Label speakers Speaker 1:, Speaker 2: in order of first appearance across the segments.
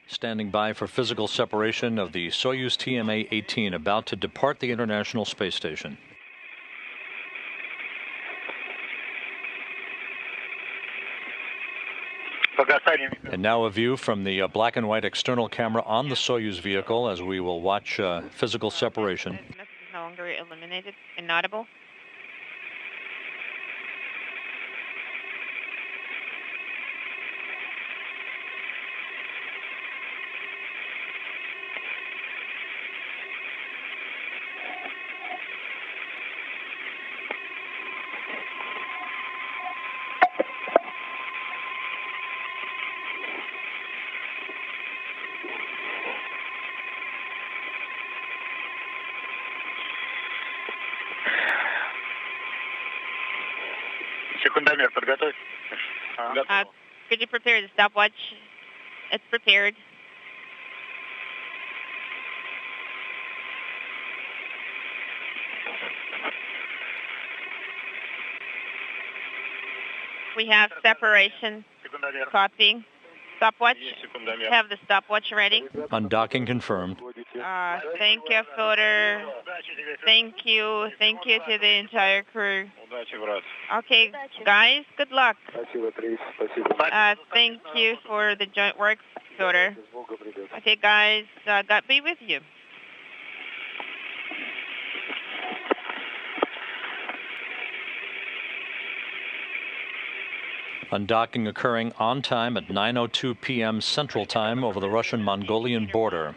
Speaker 1: Standing by for physical separation of the Soyuz TMA-18 about to depart the International Space Station. And now a view from the black and white external camera on the Soyuz vehicle as we will watch physical separation.
Speaker 2: Message is no longer eliminated, inaudible. Could you prepare the stopwatch? It's prepared. We have separation. Copy. Stopwatch. Have the stopwatch ready.
Speaker 1: Undocking confirmed.
Speaker 2: Thank you, Fyodor. Thank you. Thank you to the entire crew. Okay, guys, good luck. Thank you for the joint work, Fyodor. Okay, guys, God be with you.
Speaker 1: Undocking occurring on time at 9:02 p.m. Central Time over the Russian-Mongolian border.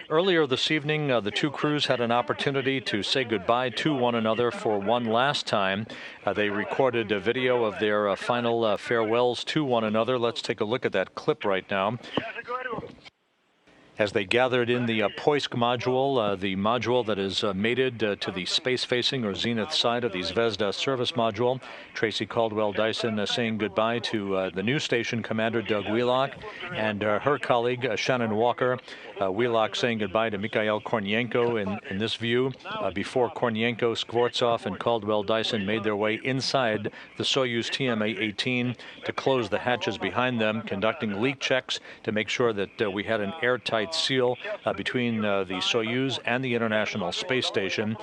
Speaker 1: Earlier this evening, the two crews had an opportunity to say goodbye to one another for one last time. They recorded a video of their final farewells to one another. Let's take a look at that clip right now. As they gathered in the Poisk module, the module that is mated to the space-facing or zenith side of the Zvezda service module. Tracy, Caldwell, Dyson saying goodbye to the new station commander, Doug Wheelock, and her colleague, Shannon Walker. Wheelock saying goodbye to Mikhail Kornienko in this view, before Kornienko, Skvortsov, and Caldwell Dyson made their way inside the Soyuz TMA-18 to close the hatches behind them, conducting leak checks to make sure that we had an airtight seal between the Soyuz and the International Space Station,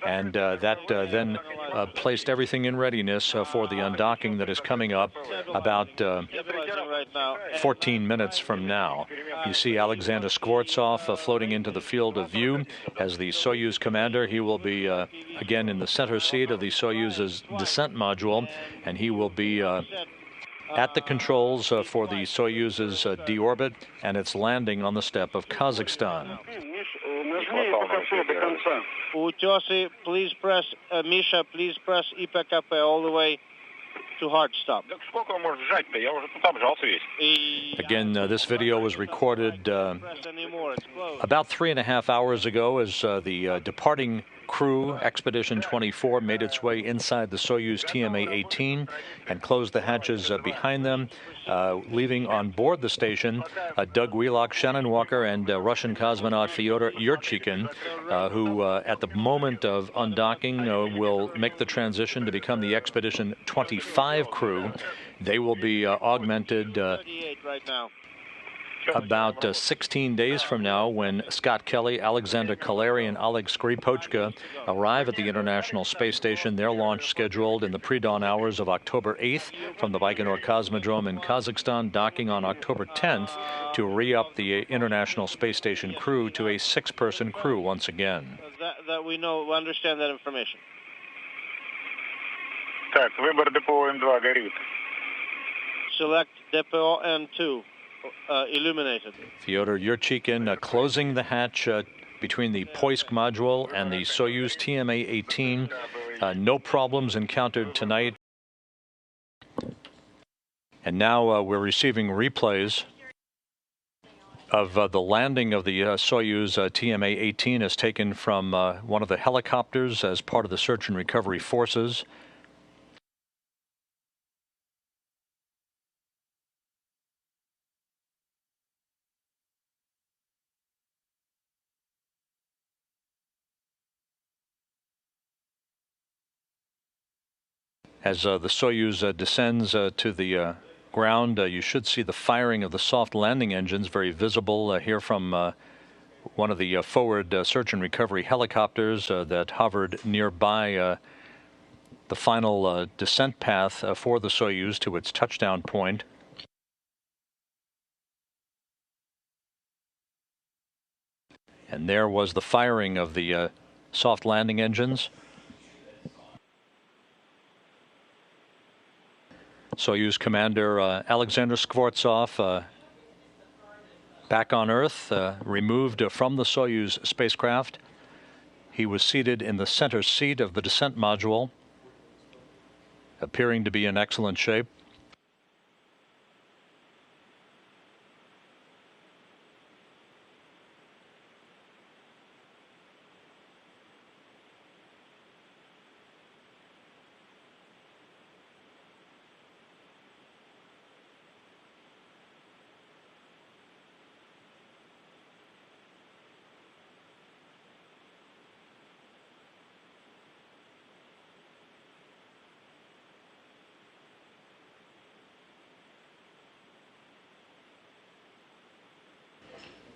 Speaker 1: and that then placed everything in readiness for the undocking that is coming up about 14 minutes from now. You see Alexander Skvortsov floating into the field of view as the Soyuz commander. He will be again in the center seat of the Soyuz's descent module, and he will be at the controls for the Soyuz's deorbit and its landing on the steppe of Kazakhstan.
Speaker 3: Please press, Misha, please press IPKP all the way to hard stop.
Speaker 1: Again, this video was recorded about 3.5 hours ago as the departing crew, Expedition 24, made its way inside the Soyuz TMA-18 and closed the hatches behind them, leaving on board the station Doug Wheelock, Shannon Walker, and Russian cosmonaut Fyodor Yurchikhin, who at the moment of undocking will make the transition to become the Expedition 25 crew. They will be augmented about 16 days from now when Scott Kelly, Alexander Kaleri, and Oleg Skripochka arrive at the International Space Station. Their launch scheduled in the pre-dawn hours of October 8th from the Baikonur Cosmodrome in Kazakhstan, docking on October 10th to re-up the International Space Station crew to a 6-person crew once again.
Speaker 3: That we know, we understand that information. Select Depot N2. Illuminated.
Speaker 1: Fyodor Yurchikhin closing the hatch between the Poisk module and the Soyuz TMA-18. No problems encountered tonight. And now we're receiving replays of the landing of the Soyuz TMA-18 as taken from one of the helicopters as part of the search and recovery forces. As the Soyuz descends to the ground. You should see the firing of the soft landing engines, very visible here from one of the forward search and recovery helicopters that hovered nearby the final descent path for the Soyuz to its touchdown point. And there was the firing of the soft landing engines. Soyuz commander Alexander Skvortsov back on Earth, removed from the Soyuz spacecraft. He was seated in the center seat of the descent module, appearing to be in excellent shape.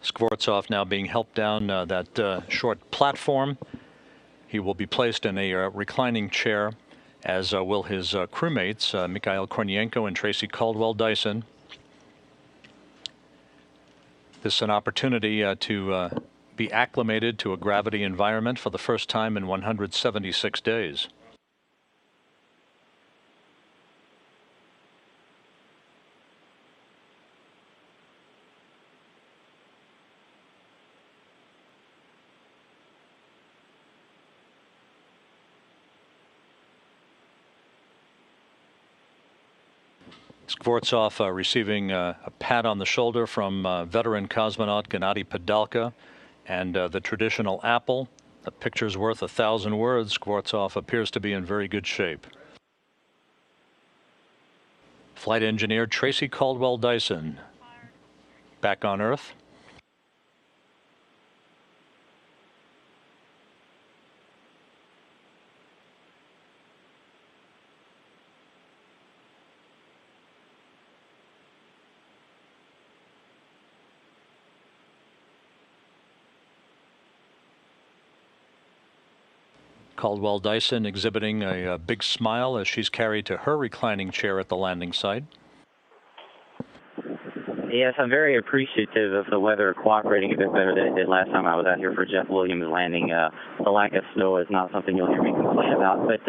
Speaker 1: Skvortsov now being helped down that short platform. He will be placed in a reclining chair, as will his crewmates, Mikhail Kornienko and Tracy Caldwell Dyson. This is an opportunity to be acclimated to a gravity environment for the first time in 176 days. Skvortsov receiving a pat on the shoulder from veteran cosmonaut Gennady Padalka, and the traditional apple. A picture's worth 1,000 words. Skvortsov appears to be in very good shape. Flight engineer Tracy Caldwell Dyson back on Earth. Caldwell Dyson exhibiting a big smile as she's carried to her reclining chair at the landing site.
Speaker 4: Yes, I'm very appreciative of the weather cooperating a bit better than it did last time I was out here for Jeff Williams' landing. The lack of snow is not something you'll hear me complain about. But,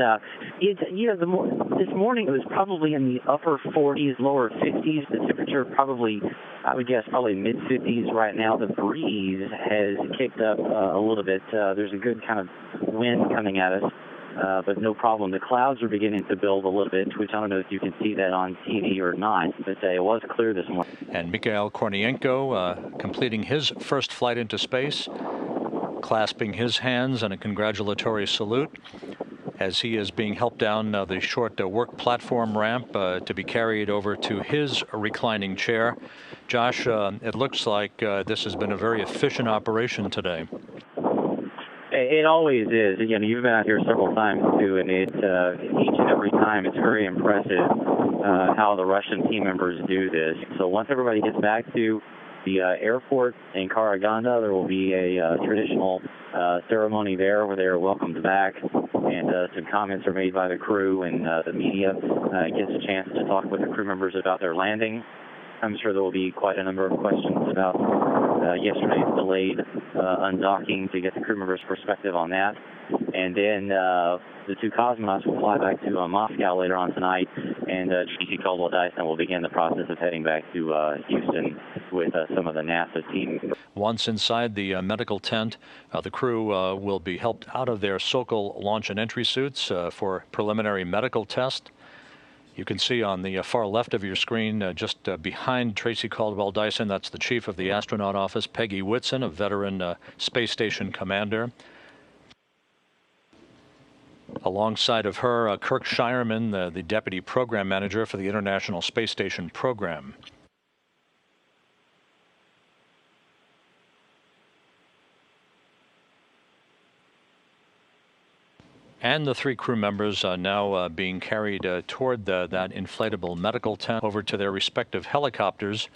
Speaker 4: this morning it was probably in the upper 40s, lower 50s. The temperature probably, I would guess, probably mid-50s right now. The breeze has kicked up a little bit. There's a good kind of wind coming at us. But no problem. The clouds are beginning to build a little bit, which I don't know if you can see that on TV or not, but it was clear this morning.
Speaker 1: And Mikhail Kornienko completing his first flight into space, clasping his hands in a congratulatory salute as he is being helped down the short work platform ramp to be carried over to his reclining chair. Josh, it looks like this has been a very efficient operation today.
Speaker 4: It always is. You know, you've been out here several times too, and each and every time it's very impressive how the Russian team members do this. So once everybody gets back to the airport in Karaganda, there will be a traditional ceremony there where they are welcomed back, and some comments are made by the crew, and the media gets a chance to talk with the crew members about their landing. I'm sure there will be quite a number of questions about yesterday's delayed undocking to get the crew members' perspective on that. And then the two cosmonauts will fly back to Moscow later on tonight, and Tracy Caldwell Dyson will begin the process of heading back to Houston with some of the NASA team.
Speaker 1: Once inside the medical tent, the crew will be helped out of their Sokol launch and entry suits for preliminary medical test. You can see on the far left of your screen, just behind Tracy Caldwell Dyson, that's the chief of the astronaut office, Peggy Whitson, a veteran space station commander. Alongside of her, Kirk Shireman, the deputy program manager for the International Space Station program. And the 3 crew members are now being carried toward that inflatable medical tent over to their respective helicopters.